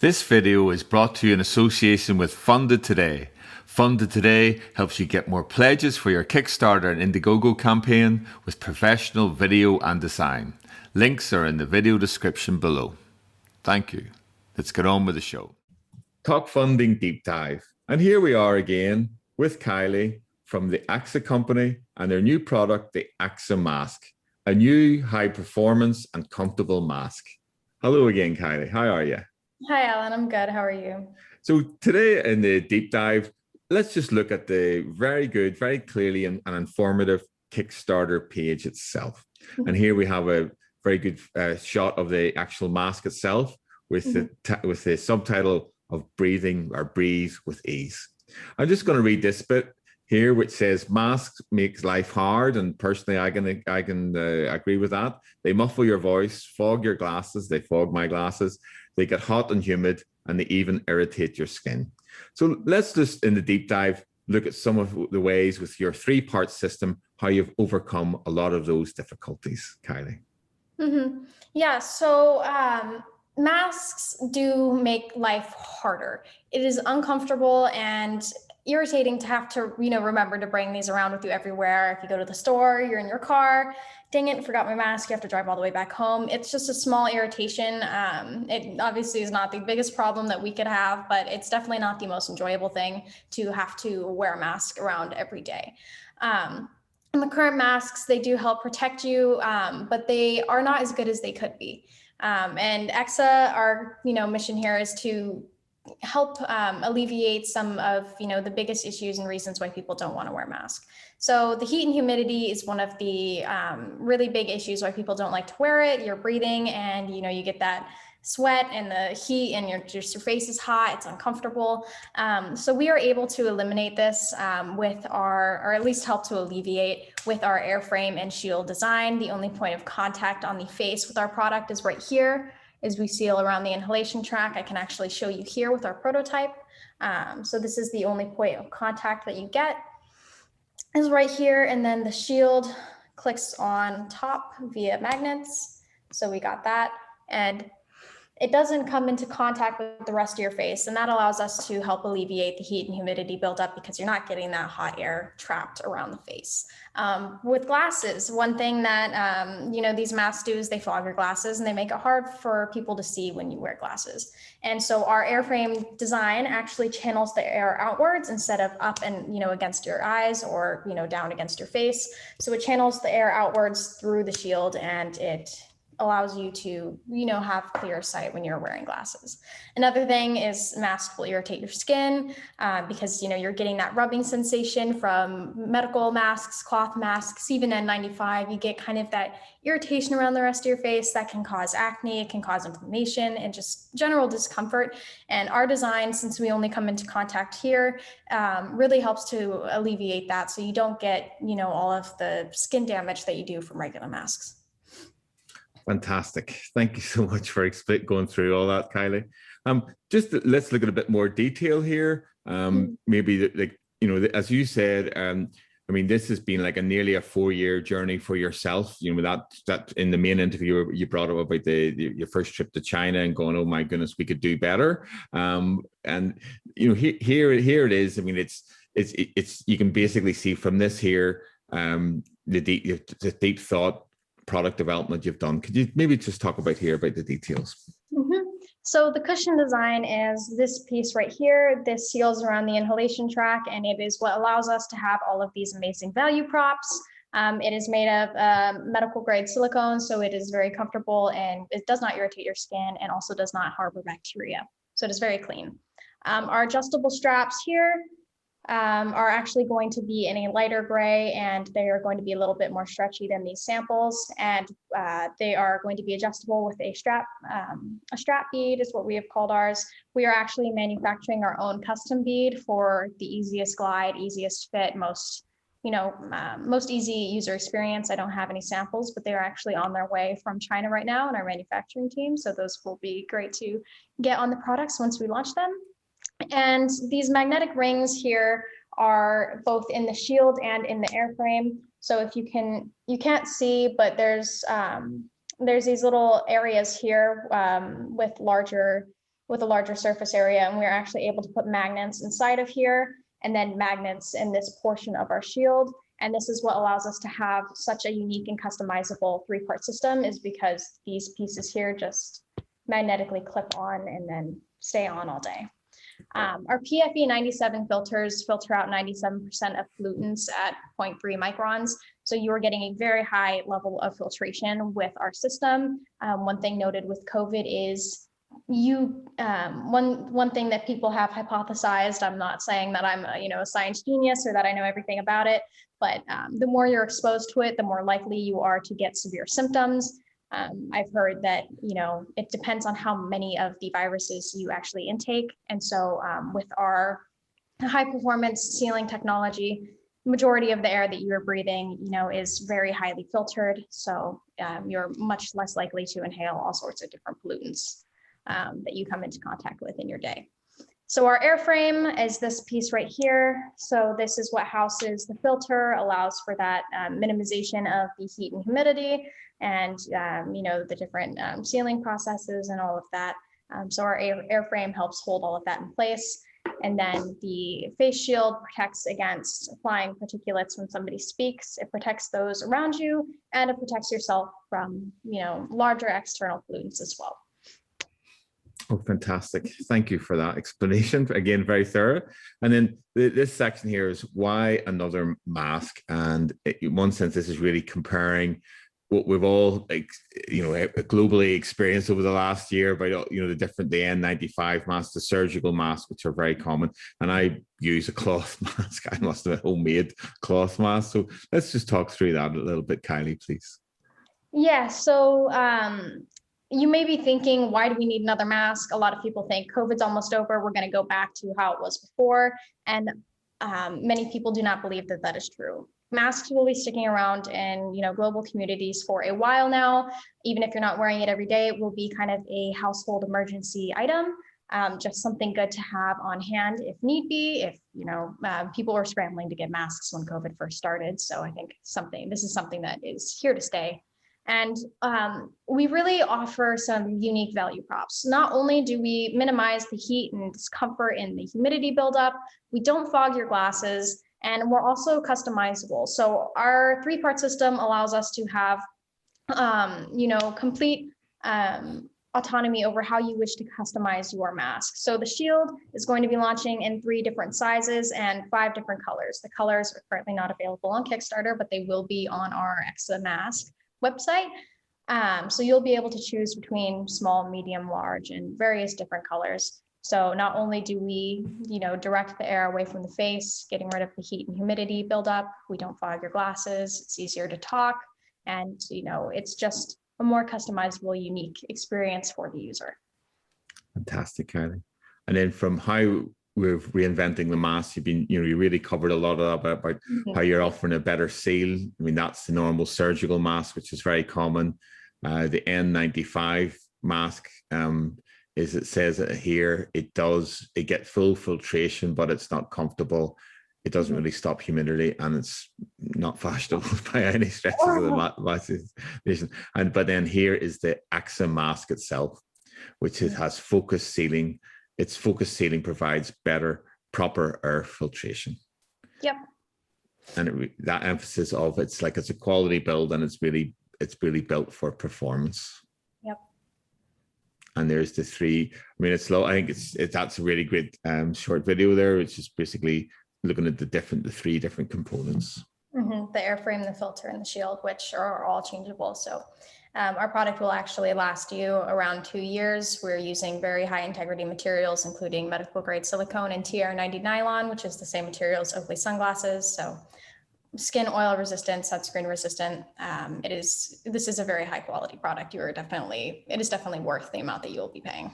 This video is brought to you in association with Funded Today. Funded Today helps you get more pledges for your Kickstarter and Indiegogo campaign with professional video and design. Links are in the video description below. Thank you. Let's get on with the show. Talkfunding Deep Dive. And here we are again with Kylie from the EXA company and their new product, the EXA Mask, a new high performance and comfortable mask. Hello again, Kylie. How are you? Hi, Alan. I'm good. How are you? So today in the deep dive, let's just look at the very good, very clearly and informative Kickstarter page itself. And here we have a very good shot of the actual mask itself with the subtitle of Breathing or Breathe with Ease. I'm just going to read this bit here, which says, masks makes life hard. And personally, I can agree with that. They muffle your voice, fog your glasses. They fog my glasses. They get hot and humid, and they even irritate your skin. So let's just, in the deep dive, look at some of the ways with your three-part system, how you've overcome a lot of those difficulties, Kylie. Yeah, so masks do make life harder. It is uncomfortable and irritating to have to, remember to bring these around with you everywhere. If you go to the store, you're in your car, dang it, forgot my mask, you have to drive all the way back home. It's just a small irritation. It obviously is not the biggest problem that we could have, but it's definitely not the most enjoyable thing to have to wear a mask around every day. And the current masks, they do help protect you, but they are not as good as they could be. And EXA, our mission here is to help alleviate some of the biggest issues and reasons why people don't want to wear masks. So the heat and humidity is one of the really big issues why people don't like to wear it. You're breathing and you get that sweat and the heat and your face is hot, it's uncomfortable. So we are able to eliminate this with or at least help to alleviate with our airframe and shield design. The only point of contact on the face with our product is right here. As we seal around the inhalation tract, I can actually show you here with our prototype. So this is the only point of contact that you get is right here. And then the shield clicks on top via magnets. So we got that. And it doesn't come into contact with the rest of your face. And that allows us to help alleviate the heat and humidity buildup because you're not getting that hot air trapped around the face. With glasses, one thing that, these masks do is they fog your glasses and they make it hard for people to see when you wear glasses. And so our airframe design actually channels the air outwards instead of up and, against your eyes or, down against your face. So it channels the air outwards through the shield and it allows you to, have clear sight when you're wearing glasses. Another thing is masks will irritate your skin because, you're getting that rubbing sensation from medical masks, cloth masks, even N95. You get kind of that irritation around the rest of your face that can cause acne, it can cause inflammation and just general discomfort. And our design, since we only come into contact here, really helps to alleviate that. So you don't get, all of the skin damage that you do from regular masks. Fantastic. Thank you so much for going through all that, Kylie. Let's look at a bit more detail here. Maybe as you said, this has been like nearly a 4-year journey for yourself. That in the main interview you brought up about your first trip to China and going, oh my goodness, we could do better. Here it is. It's you can basically see from this here the deep thought product development you've done. Could you maybe just talk about the details? So the cushion design is this piece right here. This seals around the inhalation tract, and it is what allows us to have all of these amazing value props. It is made of medical grade silicone, so it is very comfortable and it does not irritate your skin and also does not harbor bacteria. So it is very clean. Our adjustable straps here are actually going to be in a lighter gray, and they are going to be a little bit more stretchy than these samples, and they are going to be adjustable with a strap bead is what we have called ours. We are actually manufacturing our own custom bead for the easiest glide, easiest fit, most easy user experience. I don't have any samples, but they're actually on their way from China right now in our manufacturing team, so those will be great to get on the products once we launch them. And these magnetic rings here are both in the shield and in the airframe. So if you can't see, but there's these little areas here with larger with a larger surface area, and we're actually able to put magnets inside of here and then magnets in this portion of our shield. And this is what allows us to have such a unique and customizable 3-part system, is because these pieces here just magnetically clip on and then stay on all day. Our PFE 97 filters filter out 97% of pollutants at 0.3 microns. So you are getting a very high level of filtration with our system. One thing noted with COVID is one thing that people have hypothesized, I'm not saying that I'm a science genius or that I know everything about it, but the more you're exposed to it, the more likely you are to get severe symptoms. I've heard that, it depends on how many of the viruses you actually intake. And so with our high performance sealing technology, majority of the air that you're breathing, is very highly filtered. So you're much less likely to inhale all sorts of different pollutants that you come into contact with in your day. So our airframe is this piece right here. So this is what houses the filter, allows for that minimization of the heat and humidity, and the different sealing processes and all of that. So our airframe helps hold all of that in place. And then the face shield protects against flying particulates when somebody speaks. It protects those around you, and it protects yourself from larger external pollutants as well. Oh, fantastic. Thank you for that explanation. Again, very thorough. And then this section here is why another mask. And in one sense, this is really comparing what we've all, globally experienced over the last year by, the N95 mask, the surgical masks, which are very common. And I use a cloth mask. I must have a homemade cloth mask. So let's just talk through that a little bit, Kylie, please. Yeah, so you may be thinking, why do we need another mask? A lot of people think COVID's almost over, we're going to go back to how it was before. And many people do not believe that that is true. Masks will be sticking around in global communities for a while now. Even if you're not wearing it every day, it will be kind of a household emergency item, just something good to have on hand if need be. If people were scrambling to get masks when COVID first started, so I think this is something that is here to stay. And we really offer some unique value props. Not only do we minimize the heat and discomfort and the humidity buildup, we don't fog your glasses, and we're also customizable. So our 3-part system allows us to have, complete autonomy over how you wish to customize your mask. So the shield is going to be launching in 3 different sizes and 5 different colors. The colors are currently not available on Kickstarter, but they will be on our EXA MASK website. So you'll be able to choose between small, medium, large, and various different colors. So not only do we, direct the air away from the face, getting rid of the heat and humidity buildup, we don't fog your glasses, it's easier to talk, and it's just a more customizable, unique experience for the user. Fantastic, Kylie. And then from how we're reinventing the mask, you've been, you really covered a lot of that about how you're offering a better seal. I mean, that's the normal surgical mask, which is very common. The N95 mask, as it says here, it gets full filtration, but it's not comfortable. It doesn't really stop humidity, and it's not fashionable by any stretch of the imagination. But then here is the EXA mask itself, which has focused sealing. Its focused sealing provides proper air filtration. Yep. And that emphasis of it's a quality build, and it's really built for performance. Yep. And there's the 3. I mean, it's low. I think that's a really great short video there, which is basically looking at the 3 different components. The airframe, the filter, and the shield, which are all changeable. So our product will actually last you around 2 years. We're using very high integrity materials, including medical grade silicone and TR90 nylon, which is the same material as Oakley sunglasses. So skin oil resistant, sunscreen resistant. This is a very high quality product. It is definitely worth the amount that you'll be paying.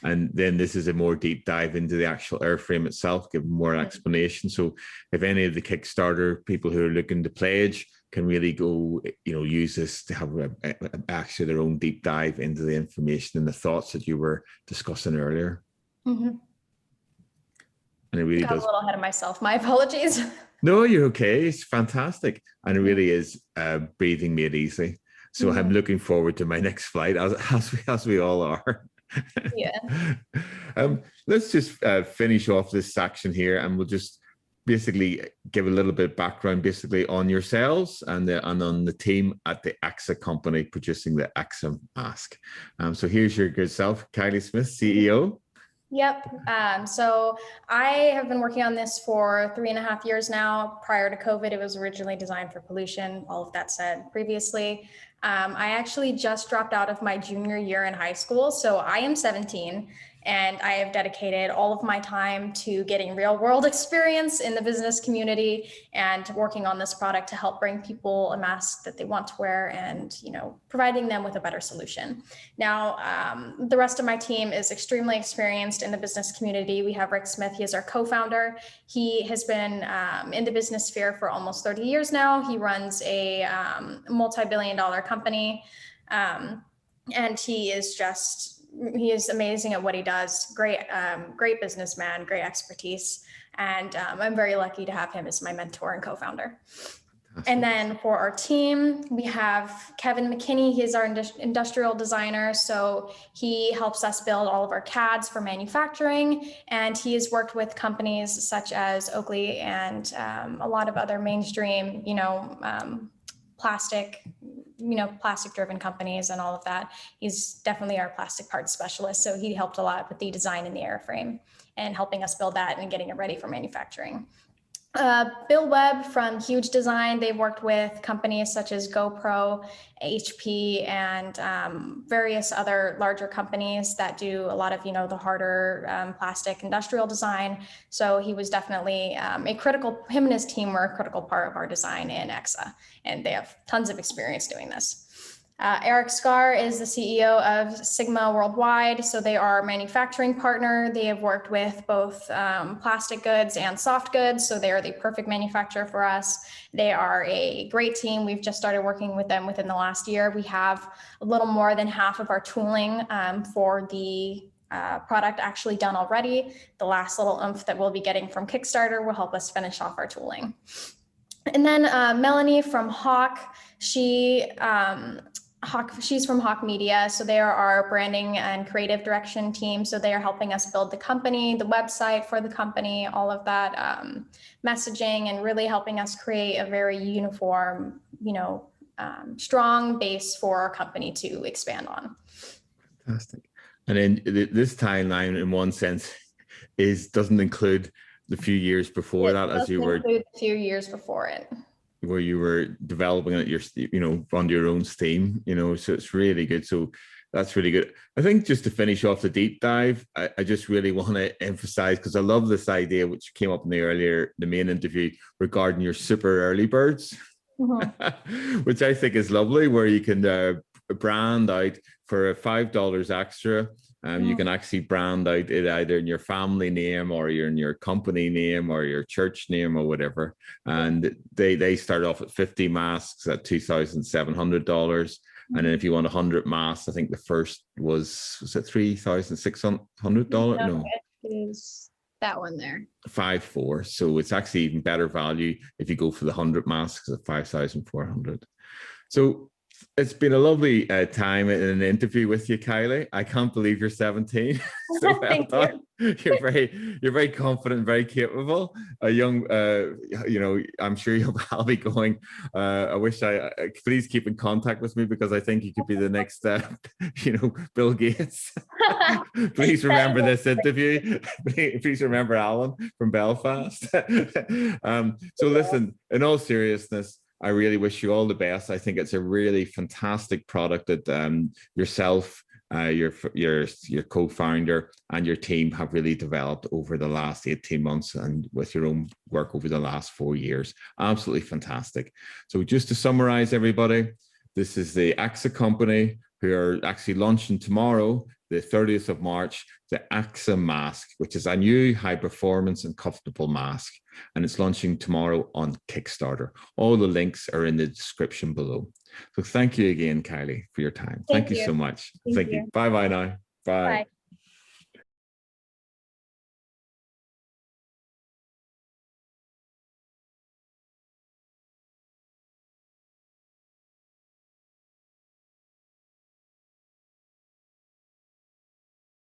And then this is a more deep dive into the actual airframe itself, give more explanation. So if any of the Kickstarter people who are looking to pledge can really go, use this to have actually their own deep dive into the information and the thoughts that you were discussing earlier. And it really got a little ahead of myself. My apologies. No, you're okay. It's fantastic. And it really is breathing made easy. So I'm looking forward to my next flight, as we all are. Yeah. Let's just finish off this section here, and we'll just basically give a little bit of background basically on yourselves and on the team at the EXA company producing the EXA mask. So here's your good self, Kylie Smith, CEO. Yep. So I have been working on this for 3.5 years now. Prior to COVID, it was originally designed for pollution. All of that said previously. I actually just dropped out of my junior year in high school. So I am 17 and I have dedicated all of my time to getting real world experience in the business community and working on this product to help bring people a mask that they want to wear and, you know, providing them with a better solution. Now, the rest of my team is extremely experienced in the business community. We have Rick Smith. He is our co-founder. He has been in the business sphere for almost 30 years now. He runs a multi-billion-dollar company. And he is amazing at what he does. Great businessman, great expertise. And I'm very lucky to have him as my mentor and co-founder. And then for our team, we have Kevin McKinney. He's our industrial designer. So he helps us build all of our CADs for manufacturing. And he has worked with companies such as Oakley and a lot of other mainstream, plastic driven companies and all of that. He's definitely our plastic parts specialist. So he helped a lot with the design in the airframe and helping us build that and getting it ready for manufacturing. Bill Webb from Huge Design, they've worked with companies such as GoPro, HP, and various other larger companies that do a lot of, the harder plastic industrial design. So he was definitely him and his team were a critical part of our design in EXA, and they have tons of experience doing this. Eric Scar is the CEO of Sigma Worldwide. So they are a manufacturing partner. They have worked with both plastic goods and soft goods. So they are the perfect manufacturer for us. They are a great team. We've just started working with them within the last year. We have a little more than half of our tooling for the product actually done already. The last little oomph that we'll be getting from Kickstarter will help us finish off our tooling. And then Melanie from Hawk, she's from Hawk Media. So they are our branding and creative direction team. So they are helping us build the company, the website for the company, all of that messaging, and really helping us create a very uniform, strong base for our company to expand on. Fantastic. And then this timeline, in one sense, doesn't include the few years before that, as you were. Include a few years before it, where you were developing it, under your own steam, so it's really good. So that's really good. I think just to finish off the deep dive, I just really want to emphasize, because I love this idea, which came up in the main interview regarding your super early birds, which I think is lovely, where you can brand out for $5 extra. You can actually brand out it either in your family name or in your company name or your church name or whatever. And they start off at 50 masks at $2,700. And then if you want 100 masks, I think the first was it $3,600? No, it is that one there. 5,400. So it's actually even better value if you go for the 100 masks at 5,400. So it's been a lovely time in an interview with you, Kylie. I can't believe you're 17. So well done. You're very confident, very capable. A young, I'm sure I'll be going. I wish please keep in contact with me, because I think you could be the next, Bill Gates. Please remember this interview. Please remember Alan from Belfast. So listen, in all seriousness, I really wish you all the best. I think it's a really fantastic product that yourself, your co-founder and your team have really developed over the last 18 months and with your own work over the last 4 years. Absolutely fantastic. So just to summarize, everybody, this is the EXA company who are actually launching tomorrow, the 30th of March, the EXA mask, which is a new high performance and comfortable mask. And it's launching tomorrow on Kickstarter. All the links are in the description below. So thank you again, Kylie, for your time. Thank you so much. Thank you. Bye-bye now. Bye. Bye.